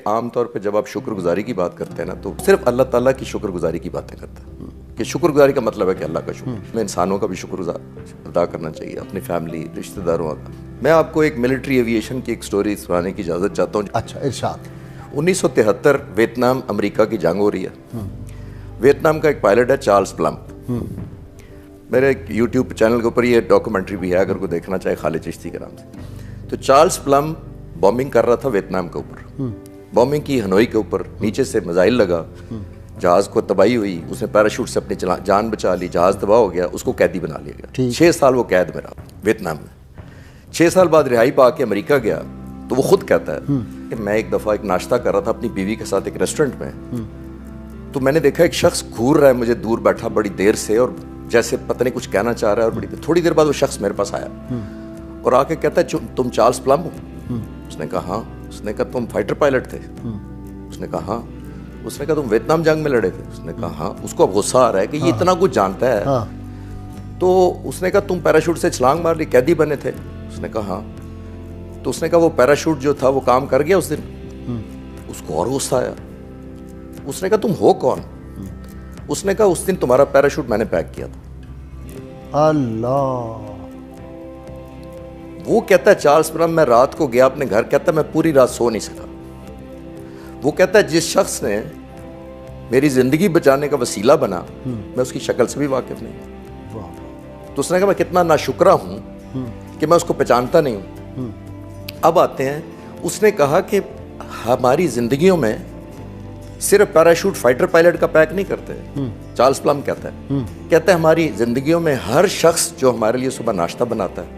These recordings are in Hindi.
आम तौर पे जब आप शुक्रगुजारी की बात करते हैं ना, तो सिर्फ अल्लाह ताला की शुक्रगुजारी की बातें करते हैं कि शुक्रगुजारी का मतलब है कि अल्लाह का शुक्र। में इंसानों का भी शुक्र अदा करना चाहिए, अपनी फैमिली, रिश्तेदारों का। मैं आपको एक मिलिट्री एविएशन की एक स्टोरी सुनाने की इजाज़त चाहता हूँ। अच्छा, इरशाद। 1973 वियतनाम अमेरिका की जंग हो रही है। वियतनाम का एक पायलट है चार्ल्स प्लम्प। मेरे यूट्यूब चैनल के ऊपर ये डॉक्यूमेंट्री भी है, अगर कोई देखना चाहे, खालिद चिश्ती के नाम से। तो चार्ल्स प्लम्प बॉम्बिंग कर रहा था वियतनाम के ऊपर। बॉम्बिंग की हनोई के ऊपर, नीचे से मिसाइल लगा, जहाज को तबाही हुई, उसने पैराशूट से अपनी जान बचा ली, जहाज तबाह हो गया, उसको कैदी बना लिया गया। 6 साल वो कैद में रहा वियतनाम में। 6 साल बाद रिहाई पा के अमेरिका गया, तो वो खुद कहता है कि मैं एक दफ़ा एक नाश्ता कर रहा था अपनी बीवी के साथ एक रेस्टोरेंट में, तो मैंने देखा एक शख्स घूर रहा है मुझे दूर बैठा बड़ी देर से, और जैसे पता नहीं कुछ कहना चाह रहा है, और बड़ी थोड़ी देर बाद वो शख्स मेरे पास आया और आके कहता है तुम चार्ल्स प्लम्प हो? उसने कहा हाँ। उसने कहा तुम फाइटर पायलट थे? उसने कहा हाँ। उसने कहा तुम वियतनाम जंग में लड़े थे? उसने कहा हाँ। उसको अब गुस्सा आ रहा है कि ये इतना कुछ जानता है। तो उसने कहा तुम पैराशूट से छलांग मार ली, कैदी बने थे? उसने कहा हाँ। तो उसने कहा वो पैराशूट जो था वो काम कर गया उस दिन? उसको और गुस्सा आया। उसने कहा तुम हो कौन? उसने कहा उस दिन तुम्हारा पैराशूट मैंने पैक किया था। अल्लाह। वो कहता है चार्ल्स प्लम्प मैं रात को गया अपने घर, कहता है मैं पूरी रात सो नहीं सका। वो कहता है जिस शख्स ने मेरी जिंदगी बचाने का वसीला बना, मैं उसकी शक्ल से भी वाकिफ नहीं। तो उसने कहा मैं कितना नाशुक्रा हूं कि मैं उसको पहचानता नहीं हूं। अब आते हैं, उसने कहा कि हमारी जिंदगियों में सिर्फ पैराशूट फाइटर पायलट का पैक नहीं करते। चार्ल्स प्लम्प कहता है हमारी जिंदगियों में हर शख्स जो हमारे लिए सुबह नाश्ता बनाता है,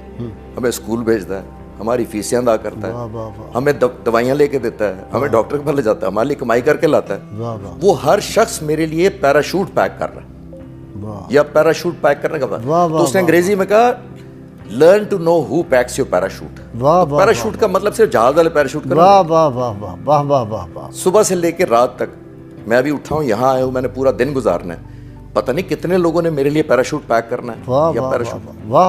हमें स्कूल भेजता है, हमारी फीसियां अदा करता है, हमें दवाइयां लेके देता है, हमें डॉक्टर के पास ले जाता है, हमारे लिए कमाई करके लाता है, वो हर शख्स मेरे लिए पैराशूट पैक कर रहा है या पैराशूट पैक करने का बात। तो उसने अंग्रेजी में कहा learn to know who packs your parachute. Parachute का मतलब सिर्फ जहाज वाले पैराशूट का। सुबह से लेकर रात तक मैं अभी उठा हूँ, यहाँ आया हूँ, मैंने पूरा दिन गुजारना है, पता नहीं कितने लोगों ने मेरे लिए पैराशूट पैक करना है। वाह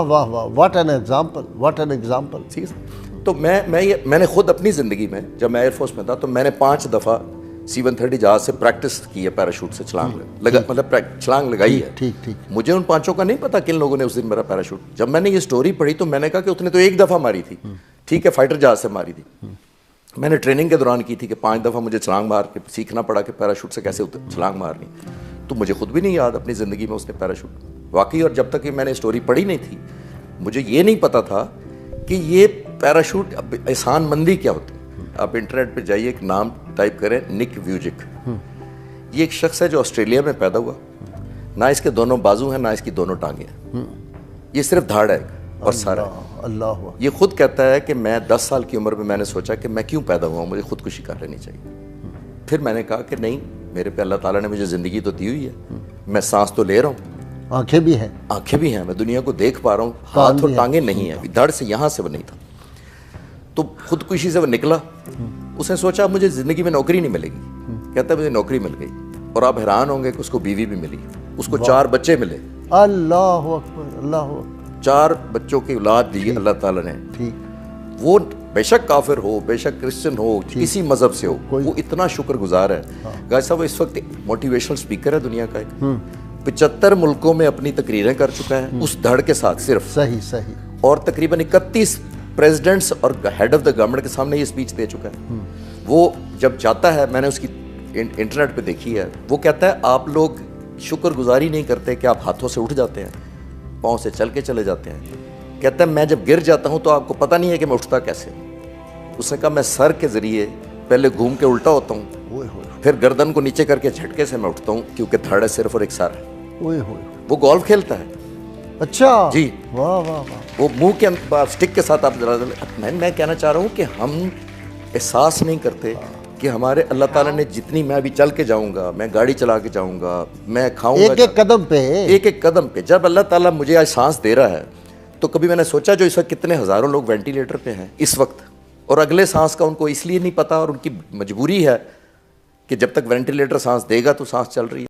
वाह वाह, what an example, what an example. तो मैंने खुद अपनी जिंदगी में, जब मैं एयरफोर्स में था, तो मैंने 5 दफा C-130 जहाज से प्रैक्टिस की है, पैराशूट से छलांग मतलब छलांग लगाई है। ठीक। मुझे उन 5 का नहीं पता किन लोगों ने उस दिन मेरा पैराशूट। जब मैंने ये स्टोरी पढ़ी तो मैंने कहा कि उसने तो 1 दफा मारी थी, ठीक है, फाइटर जहाज से मारी थी। मैंने ट्रेनिंग के दौरान की थी कि 5 दफा मुझे छलांग मार के सीखना पड़ा कि पैराशूट से कैसे छलांग मारनी। तो मुझे खुद भी नहीं याद अपनी ज़िंदगी में उसने पैराशूट वाकई। और जब तक कि मैंने स्टोरी पढ़ी नहीं थी, मुझे ये नहीं पता था कि ये पैराशूट एहसानमंदी क्या होती है। आप इंटरनेट पे जाइए, एक नाम टाइप करें, निक व्यूजिक। ये एक शख्स है जो ऑस्ट्रेलिया में पैदा हुआ, ना इसके दोनों बाजू हैं ना इसकी दोनों टांगें हैं, ये सिर्फ धाड़ है और सारा। अल्लाह। ये खुद कहता है कि मैं 10 साल की उम्र में मैंने सोचा कि मैं क्यों पैदा हुआ, मुझे खुदकुशी कर लेनी चाहिए। फिर मैंने कहा कि नहीं, मेरे पे अल्लाह ताला ने मुझे ज़िंदगी तो दी हुई है, मैं सांस तो ले रहा हूँ, आंखें भी हैं, मैं दुनिया को देख पा रहा हूँ, हाथ और टांगे नहीं है, धड़ से यहाँ से वो नहीं था। तो खुदकुशी से वो निकला। उसने सोचा मुझे ज़िंदगी में नौकरी नहीं मिलेगी, कहता है मुझे नौकरी मिल गई। और आप हैरान होंगे कि उसको बीवी भी मिली, उसको 4 बच्चे मिले। अल्लाह अकबर, अल्लाह। 4 बच्चों की औलाद दी अल्लाह ताला ने। ठीक। वो बेशक काफिर हो, बेशक क्रिश्चियन हो, किसी मजहब से हो, वो इतना शुक्रगुजार है। गाय साहब इस वक्त मोटिवेशनल स्पीकर है दुनिया का, 75 मुल्कों में अपनी तकरीरें कर चुका है उस धड़ के साथ सिर्फ। सही। और तकरीबन 31 प्रेसिडेंट्स और हेड ऑफ द गवर्नमेंट के सामने ये स्पीच दे चुका है। वो जब जाता है, मैंने उसकी इंटरनेट पे देखी है, वो कहता है आप लोग शुक्रगुजारी नहीं करते कि आप हाथों से उठ जाते हैं, पाँव से चल के चले जाते हैं। कहता है मैं जब गिर जाता हूँ तो आपको पता नहीं है कि मैं उठता कैसे। उसने कहा मैं सर के ज़रिए पहले घूम के उल्टा होता हूँ, फिर गर्दन को नीचे करके झटके से मैं उठता हूँ, क्योंकि धड़ है सिर्फ और एक सर है। वो गोल्फ खेलता है। अच्छा जी, वाह वाह वाह। वो मुंह के स्टिक के साथ आप मैं कहना चाह रहा हूँ कि हम एहसास नहीं करते कि हमारे अल्लाह ताला ने जितनी, मैं अभी चल के जाऊँगा, मैं गाड़ी चला के जाऊँगा, मैं खाऊँगा, एक एक कदम पे जब अल्लाह ताला मुझे आज सांस दे रहा है, तो कभी मैंने सोचा जो इस वक्त कितने हज़ारों लोग वेंटिलेटर पे हैं इस वक्त, और अगले सांस का उनको इसलिए नहीं पता, और उनकी मजबूरी है कि जब तक वेंटिलेटर सांस देगा तो सांस चल रही है।